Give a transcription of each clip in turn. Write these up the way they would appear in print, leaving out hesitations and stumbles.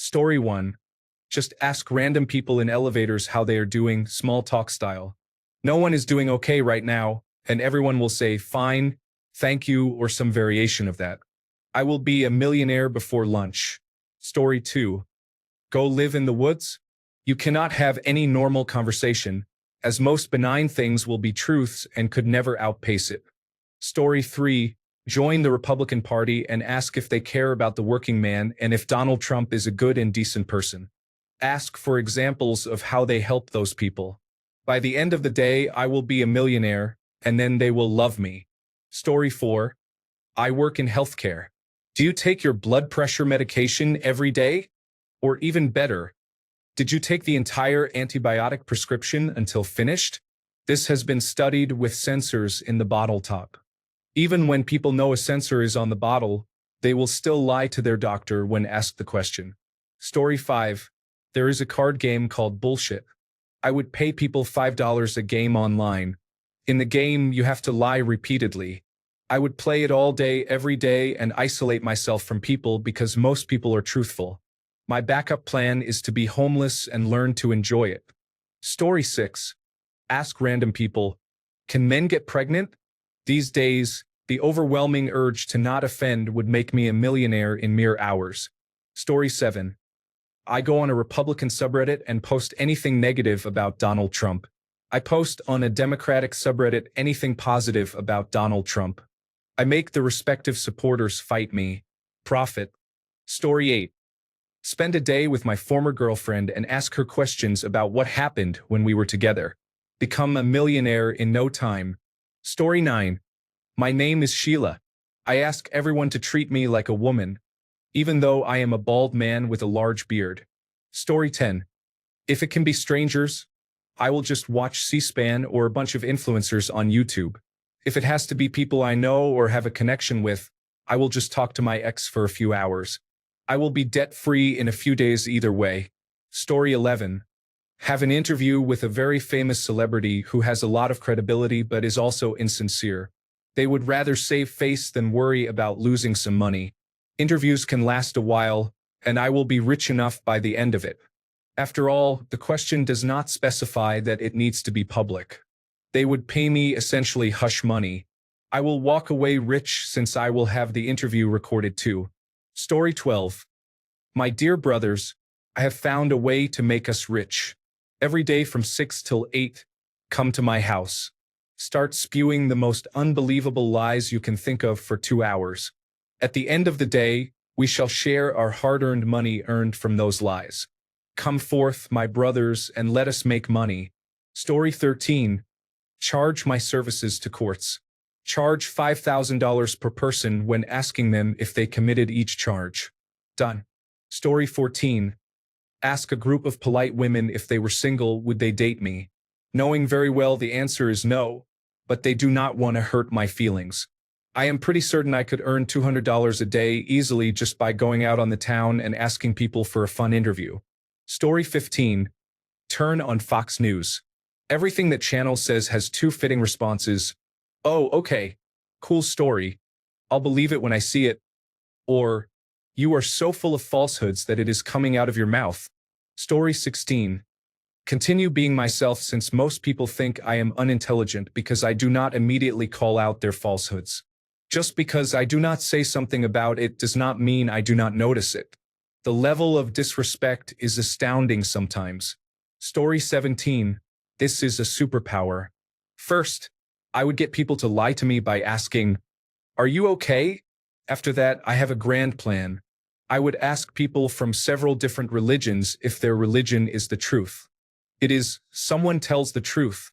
Story 1. Just ask random people in elevators how they are doing, small talk style. No one is doing okay right now, and everyone will say, fine, thank you, or some variation of that. I will be a millionaire before lunch. Story 2. Go live in the woods? You cannot have any normal conversation, as most benign things will be truths and could never outpace it. Story 3. Join the Republican Party and ask if they care about the working man and if Donald Trump is a good and decent person. Ask for examples of how they help those people. By the end of the day, I will be a millionaire, and then they will love me. Story 4. I work in healthcare. Do you take your blood pressure medication every day? Or even better, did you take the entire antibiotic prescription until finished? This has been studied with sensors in the bottle top. Even when people know a sensor is on the bottle, they will still lie to their doctor when asked the question. Story 5. There is a card game called Bullshit. I would pay people $5 a game online. In the game, you have to lie repeatedly. I would play it all day, every day, and isolate myself from people because most people are truthful. My backup plan is to be homeless and learn to enjoy it. Story 6. Ask random people, can men get pregnant? These days, the overwhelming urge to not offend would make me a millionaire in mere hours. Story 7. I go on a Republican subreddit and post anything negative about Donald Trump. I post on a Democratic subreddit anything positive about Donald Trump. I make the respective supporters fight me. Profit. Story 8. Spend a day with my former girlfriend and ask her questions about what happened when we were together. Become a millionaire in no time. Story 9. My name is Sheila. I ask everyone to treat me like a woman, even though I am a bald man with a large beard. Story 10. If it can be strangers, I will just watch C-SPAN or a bunch of influencers on YouTube. If it has to be people I know or have a connection with, I will just talk to my ex for a few hours. I will be debt-free in a few days either way. Story 11. Have an interview with a very famous celebrity who has a lot of credibility but is also insincere. They would rather save face than worry about losing some money. Interviews can last a while, and I will be rich enough by the end of it. After all, the question does not specify that it needs to be public. They would pay me essentially hush money. I will walk away rich since I will have the interview recorded too. Story 12. My dear brothers, I have found a way to make us rich. Every day from 6 till 8, come to my house. Start spewing the most unbelievable lies you can think of for 2 hours. At the end of the day, we shall share our hard-earned money earned from those lies. Come forth, my brothers, and let us make money. Story 13. Charge my services to courts. Charge $5,000 per person when asking them if they committed each charge. Done. Story 14. Ask a group of polite women if they were single, would they date me? Knowing very well the answer is no, but they do not want to hurt my feelings. I am pretty certain I could earn $200 a day easily just by going out on the town and asking people for a fun interview. Story 15. Turn on Fox News. Everything that channel says has two fitting responses. Oh, okay. Cool story. I'll believe it when I see it. Or, you are so full of falsehoods that it is coming out of your mouth. Story 16. Continue being myself since most people think I am unintelligent because I do not immediately call out their falsehoods. Just because I do not say something about it does not mean I do not notice it. The level of disrespect is astounding sometimes. Story 17. This is a superpower. First, I would get people to lie to me by asking, "Are you okay?" After that, I have a grand plan. I would ask people from several different religions if their religion is the truth. It is someone tells the truth,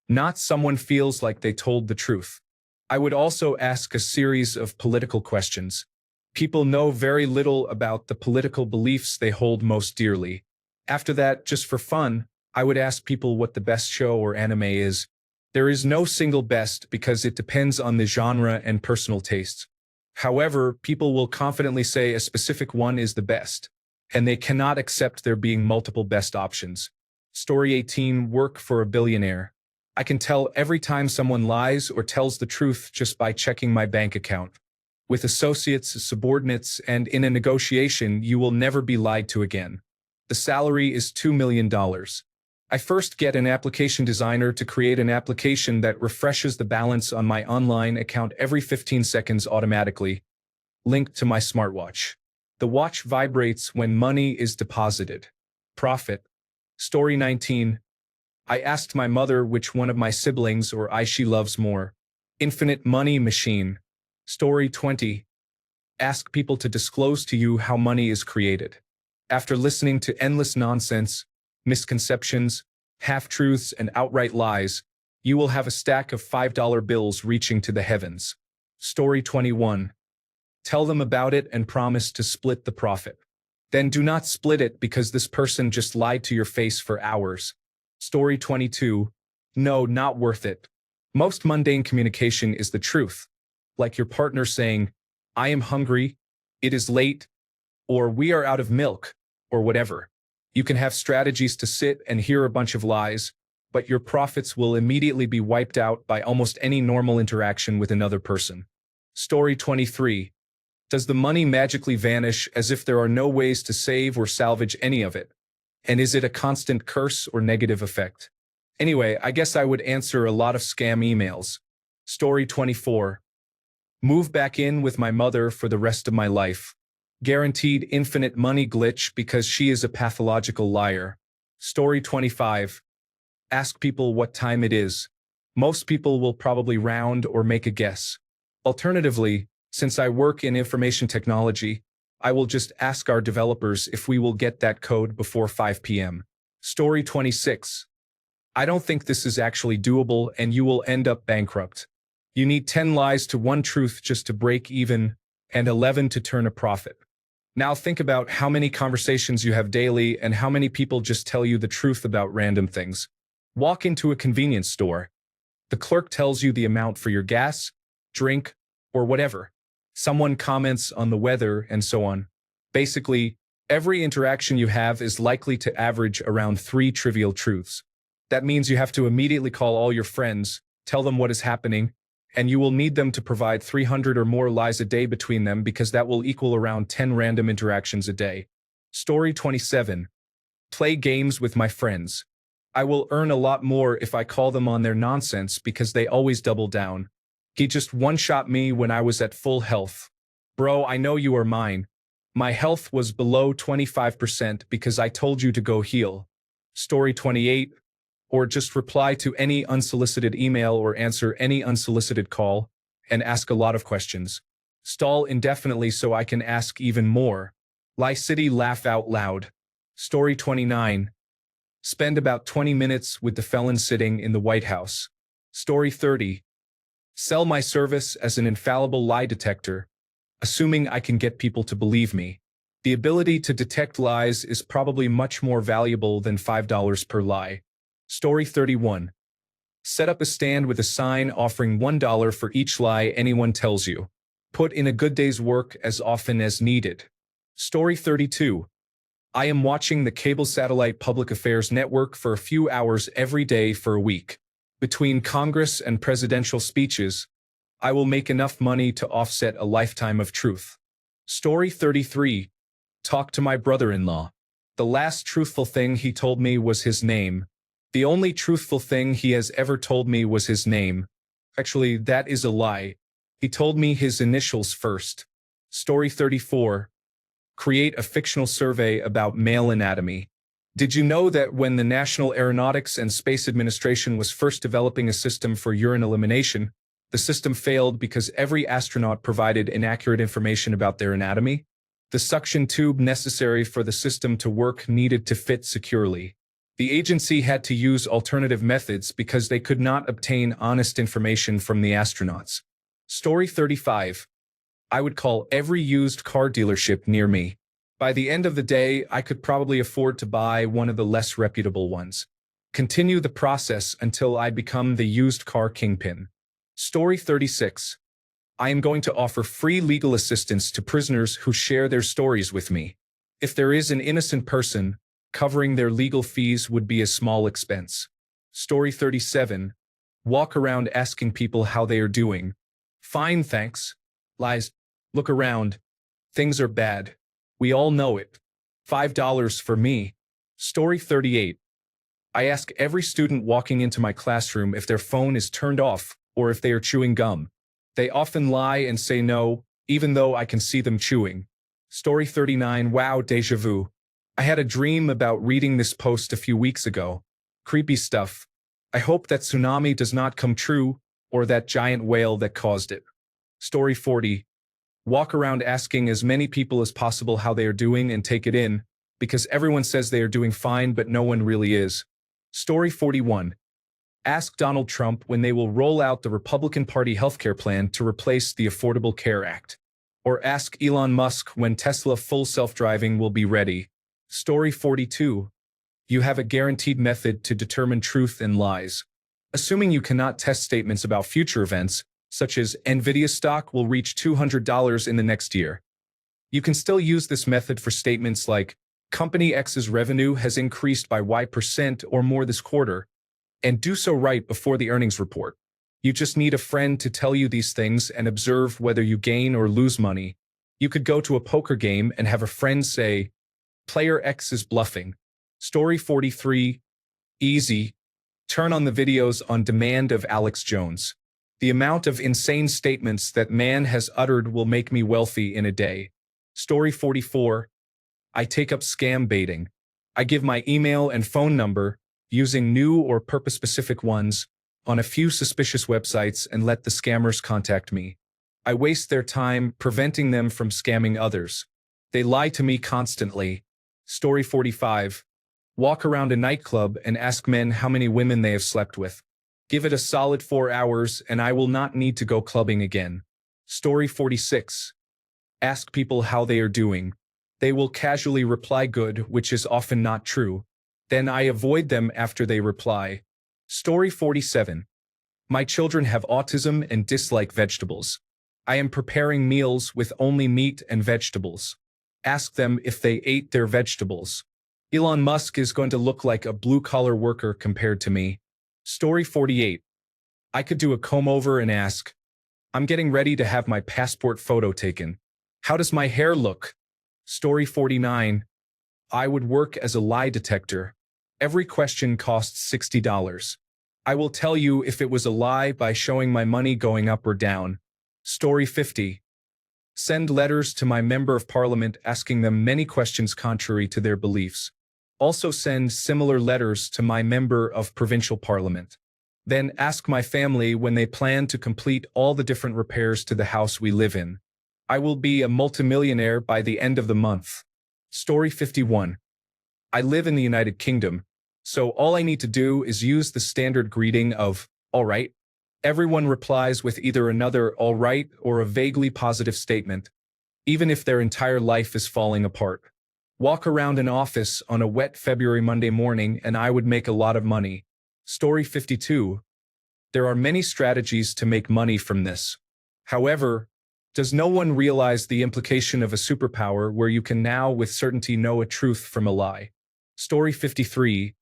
not someone feels like they told the truth. I would also ask a series of political questions. People know very little about the political beliefs they hold most dearly. After that, just for fun, I would ask people what the best show or anime is. There is no single best because it depends on the genre and personal tastes. However, people will confidently say a specific one is the best, and they cannot accept there being multiple best options. Story 18. Work for a billionaire. I can tell every time someone lies or tells the truth just by checking my bank account. with associates, subordinates, and in a negotiation, you will never be lied to again. The salary is $2 million. I first get an application designer to create an application that refreshes the balance on my online account every 15 seconds automatically, linked to my smartwatch. The watch vibrates when money is deposited. Profit. Story 19. I asked my mother which one of my siblings or I she loves more. Infinite money machine. Story 20. Ask people to disclose to you how money is created. After listening to endless nonsense, misconceptions, half-truths, and outright lies, you will have a stack of $5 bills reaching to the heavens. Story 21. Tell them about it and promise to split the profit. Then do not split it because this person just lied to your face for hours. Story 22. No, not worth it. Most mundane communication is the truth. Like your partner saying, I am hungry, it is late, or we are out of milk, or whatever. You can have strategies to sit and hear a bunch of lies, but your profits will immediately be wiped out by almost any normal interaction with another person. Story 23. Does the money magically vanish as if there are no ways to save or salvage any of it? And is it a constant curse or negative effect? Anyway, I guess I would answer a lot of scam emails. Story 24. Move back in with my mother for the rest of my life. Guaranteed infinite money glitch because she is a pathological liar. Story 25. Ask people what time it is. Most people will probably round or make a guess. Alternatively, since I work in information technology, I will just ask our developers if we will get that code before 5 p.m. Story 26. I don't think this is actually doable and you will end up bankrupt. You need 10 lies to 1 truth just to break even and 11 to turn a profit. Now think about how many conversations you have daily and how many people just tell you the truth about random things. Walk into a convenience store. The clerk tells you the amount for your gas, drink, or whatever. Someone comments on the weather and so on. Basically, every interaction you have is likely to average around 3 trivial truths. That means you have to immediately call all your friends, tell them what is happening, and you will need them to provide 300 or more lies a day between them because that will equal around 10 random interactions a day. Story 27. Play games with my friends. I will earn a lot more if I call them on their nonsense because they always double down. He just one-shot me when I was at full health. Bro, I know you are mine. My health was below 25% because I told you to go heal. Story 28. Or just reply to any unsolicited email or answer any unsolicited call and ask a lot of questions. Stall indefinitely so I can ask even more. Lie City laugh out loud. Story 29. Spend about 20 minutes with the felon sitting in the White House. Story 30. Sell my service as an infallible lie detector, assuming I can get people to believe me. The ability to detect lies is probably much more valuable than $5 per lie. Story 31. Set up a stand with a sign offering $1 for each lie anyone tells you. Put in a good day's work as often as needed. Story 32. I am watching the cable satellite public affairs network for a few hours every day for a week. Between Congress and presidential speeches, I will make enough money to offset a lifetime of truth. Story 33. Talk to my brother-in-law. The last truthful thing he told me was his name. The only truthful thing he has ever told me was his name. Actually, that is a lie. He told me his initials first. Story 34. Create a fictional survey about male anatomy. Did you know that when the National Aeronautics and Space Administration was first developing a system for urine elimination, the system failed because every astronaut provided inaccurate information about their anatomy? The suction tube necessary for the system to work needed to fit securely. The agency had to use alternative methods because they could not obtain honest information from the astronauts. Story 35. I would call every used car dealership near me. By the end of the day, I could probably afford to buy one of the less reputable ones. Continue the process until I become the used car kingpin. Story 36. I am going to offer free legal assistance to prisoners who share their stories with me. If there is an innocent person, covering their legal fees would be a small expense. Story 37. Walk around asking people how they are doing. Fine, thanks. Lies. Look around. Things are bad. We all know it. $5 for me. Story 38. I ask every student walking into my classroom if their phone is turned off or if they are chewing gum. They often lie and say no, even though I can see them chewing. Story 39. Wow, déjà vu. I had a dream about reading this post a few weeks ago. Creepy stuff. I hope that tsunami does not come true or that giant whale that caused it. Story 40. Walk around asking as many people as possible how they are doing and take it in, because everyone says they are doing fine but no one really is. Story 41. Ask Donald Trump when they will roll out the Republican Party healthcare plan to replace the Affordable Care Act. Or ask Elon Musk when Tesla full self-driving will be ready. Story 42. You have a guaranteed method to determine truth and lies. Assuming you cannot test statements about future events, such as Nvidia stock will reach $200 in the next year. You can still use this method for statements like, Company X's revenue has increased by Y% or more this quarter, and do so right before the earnings report. You just need a friend to tell you these things and observe whether you gain or lose money. You could go to a poker game and have a friend say, Player X is bluffing. Story 43. Easy. Turn on the videos on demand of Alex Jones. The amount of insane statements that man has uttered will make me wealthy in a day. Story 44. I take up scam baiting. I give my email and phone number, using new or purpose-specific ones, on a few suspicious websites and let the scammers contact me. I waste their time, preventing them from scamming others. They lie to me constantly. Story 45. Walk around a nightclub and ask men how many women they have slept with. Give it a solid 4 hours and I will not need to go clubbing again. Story 46. Ask people how they are doing. They will casually reply good, which is often not true. Then I avoid them after they reply. Story 47. My children have autism and dislike vegetables. I am preparing meals with only meat and vegetables. Ask them if they ate their vegetables. Elon Musk is going to look like a blue-collar worker compared to me. Story 48. I could do a comb-over and ask, I'm getting ready to have my passport photo taken. How does my hair look? Story 49. I would work as a lie detector. Every question costs $60. I will tell you if it was a lie by showing my money going up or down. Story 50. Send letters to my member of parliament asking them many questions contrary to their beliefs. Also send similar letters to my member of provincial parliament. Then ask my family when they plan to complete all the different repairs to the house we live in. I will be a multimillionaire by the end of the month. Story 51. I live in the United Kingdom, so all I need to do is use the standard greeting of, all right. Everyone replies with either another all right or a vaguely positive statement, even if their entire life is falling apart. Walk around an office on a wet February Monday morning and I would make a lot of money. Story 52. There are many strategies to make money from this. However, does no one realize the implication of a superpower where you can now with certainty know a truth from a lie? Story 53.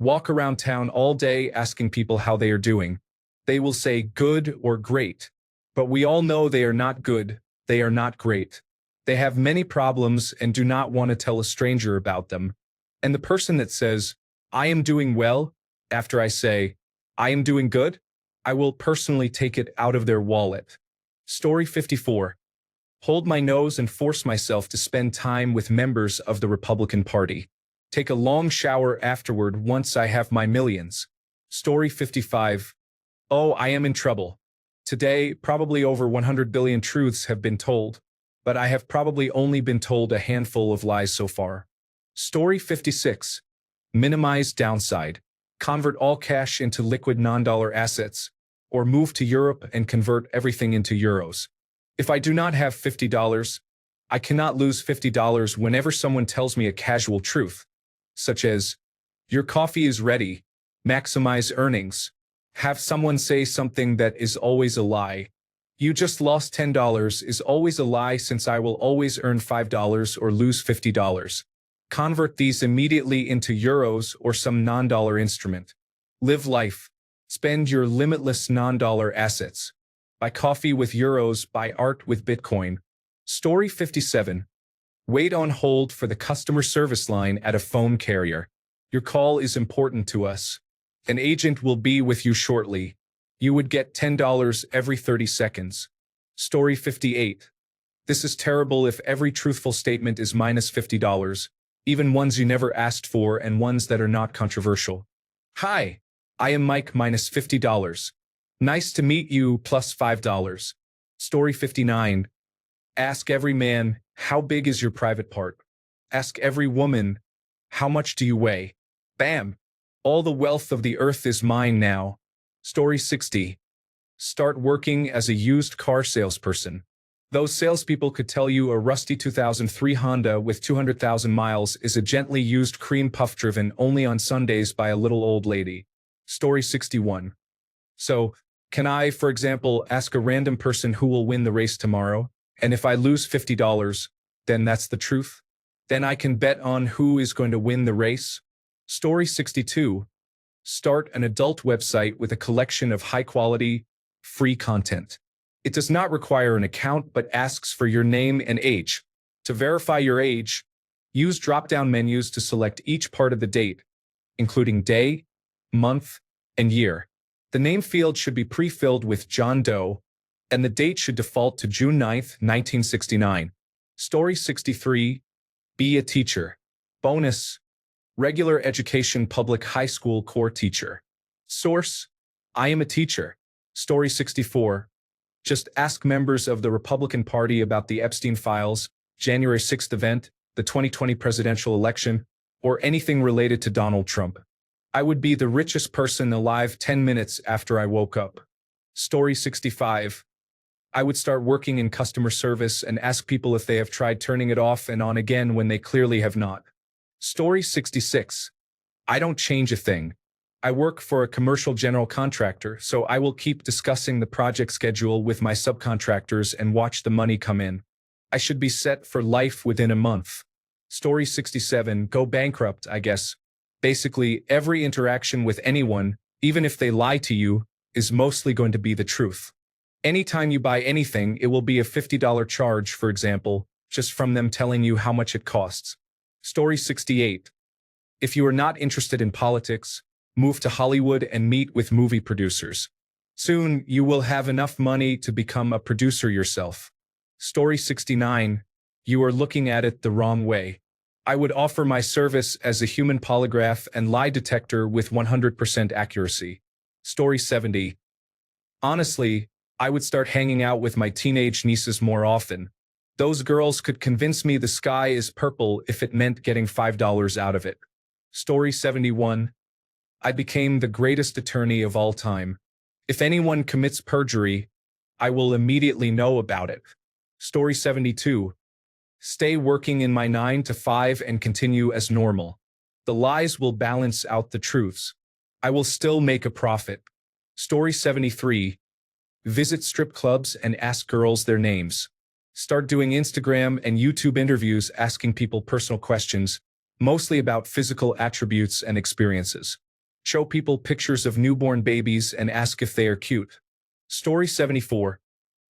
Walk around town all day asking people how they are doing. They will say good or great. But we all know they are not good, they are not great. They have many problems and do not want to tell a stranger about them. And the person that says, I am doing well, after I say, I am doing good, I will personally take it out of their wallet. Story 54. Hold my nose and force myself to spend time with members of the Republican Party. Take a long shower afterward once I have my millions. Story 55. Oh, I am in trouble. Today, probably over 100 billion truths have been told, but I have probably only been told a handful of lies so far. Story 56. Minimize downside. Convert all cash into liquid non-dollar assets, or move to Europe and convert everything into euros. If I do not have $50, I cannot lose $50 whenever someone tells me a casual truth, such as, your coffee is ready, maximize earnings. Have someone say something that is always a lie. You just lost $10 is always a lie since I will always earn $5 or lose $50. Convert these immediately into euros or some non-dollar instrument. Live life. Spend your limitless non-dollar assets. Buy coffee with euros, buy art with Bitcoin. Story 57. Wait on hold for the customer service line at a phone carrier. Your call is important to us. An agent will be with you shortly. You would get $10 every 30 seconds. Story 58. This is terrible if every truthful statement is minus $50, even ones you never asked for and ones that are not controversial. Hi, I am Mike minus $50. Nice to meet you plus $5. Story 59. Ask every man, how big is your private part? Ask every woman, how much do you weigh? Bam! All the wealth of the earth is mine now. Story 60. Start working as a used car salesperson. Those salespeople could tell you a rusty 2003 Honda with 200,000 miles is a gently used cream puff driven only on Sundays by a little old lady. Story 61. So, can I, for example, ask a random person who will win the race tomorrow? And if I lose $50, then that's the truth? Then I can bet on who is going to win the race? Story 62. Start an adult website with a collection of high-quality, free content. It does not require an account but asks for your name and age. To verify your age, use drop-down menus to select each part of the date, including day, month, and year. The name field should be pre-filled with John Doe, and the date should default to June 9, 1969. Story 63. Be a teacher. Bonus. Regular education public high school core teacher. Source. I am a teacher. Story 64. Just ask members of the Republican Party about the Epstein files, January 6th event, the 2020 presidential election, or anything related to Donald Trump. I would be the richest person alive 10 minutes after I woke up. Story 65. I would start working in customer service and ask people if they have tried turning it off and on again when they clearly have not. Story 66. I don't change a thing. I work for a commercial general contractor, so I will keep discussing the project schedule with my subcontractors and watch the money come in. I should be set for life within a month. Story 67. Go bankrupt, I guess. Basically, every interaction with anyone, even if they lie to you, is mostly going to be the truth. Anytime you buy anything, it will be a $50 charge, for example, just from them telling you how much it costs. Story 68. If you are not interested in politics, move to Hollywood and meet with movie producers. Soon, you will have enough money to become a producer yourself. Story 69. You are looking at it the wrong way. I would offer my service as a human polygraph and lie detector with 100% accuracy. Story 70. Honestly, I would start hanging out with my teenage nieces more often. Those girls could convince me the sky is purple if it meant getting $5 out of it. Story 71. I became the greatest attorney of all time. If anyone commits perjury, I will immediately know about it. Story 72. Stay working in my 9 to 5 and continue as normal. The lies will balance out the truths. I will still make a profit. Story 73. Visit strip clubs and ask girls their names. Start doing Instagram and YouTube interviews asking people personal questions, mostly about physical attributes and experiences. Show people pictures of newborn babies and ask if they are cute. Story 74.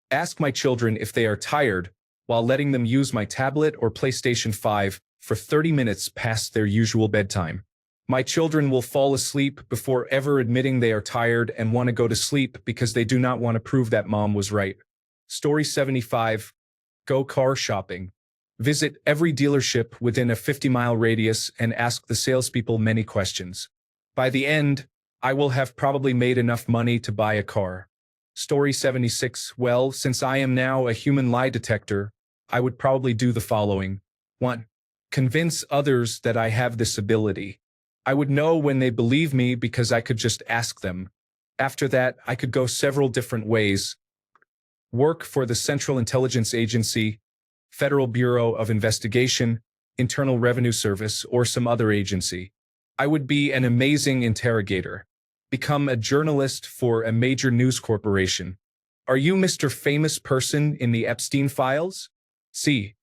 Ask my children if they are tired while letting them use my tablet or PlayStation 5 for 30 minutes past their usual bedtime. My children will fall asleep before ever admitting they are tired and want to go to sleep because they do not want to prove that mom was right. Story 75. Go car shopping. Visit every dealership within a 50-mile radius and ask the salespeople many questions. By the end, I will have probably made enough money to buy a car. Story 76. Well, since I am now a human lie detector, I would probably do the following. 1. Convince others that I have this ability. I would know when they believe me because I could just ask them. After that, I could go several different ways. Work for the Central Intelligence Agency, Federal Bureau of Investigation, Internal Revenue Service, or some other agency. I would be an amazing interrogator. Become a journalist for a major news corporation. Are you Mr. Famous Person in the Epstein files? C.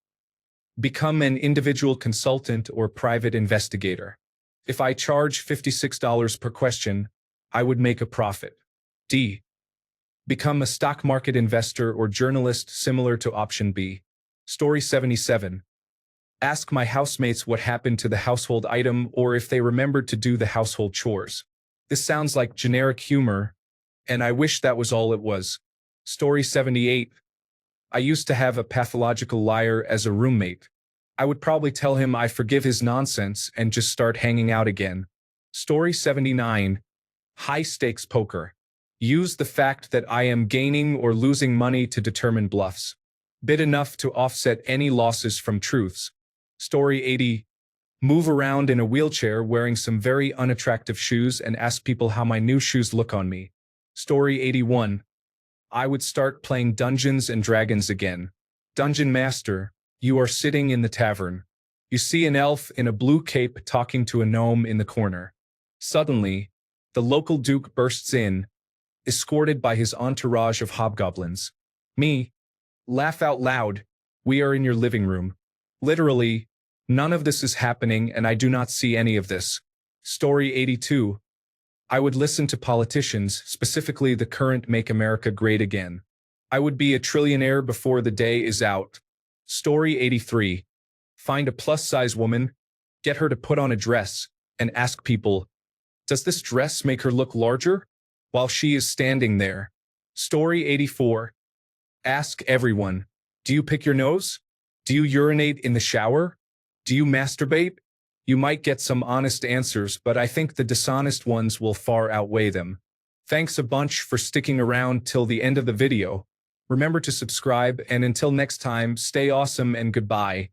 Become an individual consultant or private investigator. If I charge $56 per question, I would make a profit. D. Become a stock market investor or journalist similar to option B. Story 77. Ask my housemates what happened to the household item or if they remembered to do the household chores. This sounds like generic humor, and I wish that was all it was. Story 78. I used to have a pathological liar as a roommate. I would probably tell him I forgive his nonsense and just start hanging out again. Story 79. High-stakes poker. Use the fact that I am gaining or losing money to determine bluffs. Bid enough to offset any losses from truths. Story 80. Move around in a wheelchair wearing some very unattractive shoes and ask people how my new shoes look on me. Story 81. I would start playing Dungeons and Dragons again. Dungeon Master, you are sitting in the tavern. You see an elf in a blue cape talking to a gnome in the corner. Suddenly, the local duke bursts in, escorted by his entourage of hobgoblins. Me. Laugh out loud. We are in your living room. Literally, none of this is happening and I do not see any of this. Story 82. I would listen to politicians, specifically the current Make America Great Again. I would be a trillionaire before the day is out. Story 83. Find a plus-size woman, get her to put on a dress, and ask people, does this dress make her look larger? While she is standing there. Story 84. Ask everyone, do you pick your nose? Do you urinate in the shower? Do you masturbate? You might get some honest answers, but I think the dishonest ones will far outweigh them. Thanks a bunch for sticking around till the end of the video. Remember to subscribe, and until next time, stay awesome and goodbye.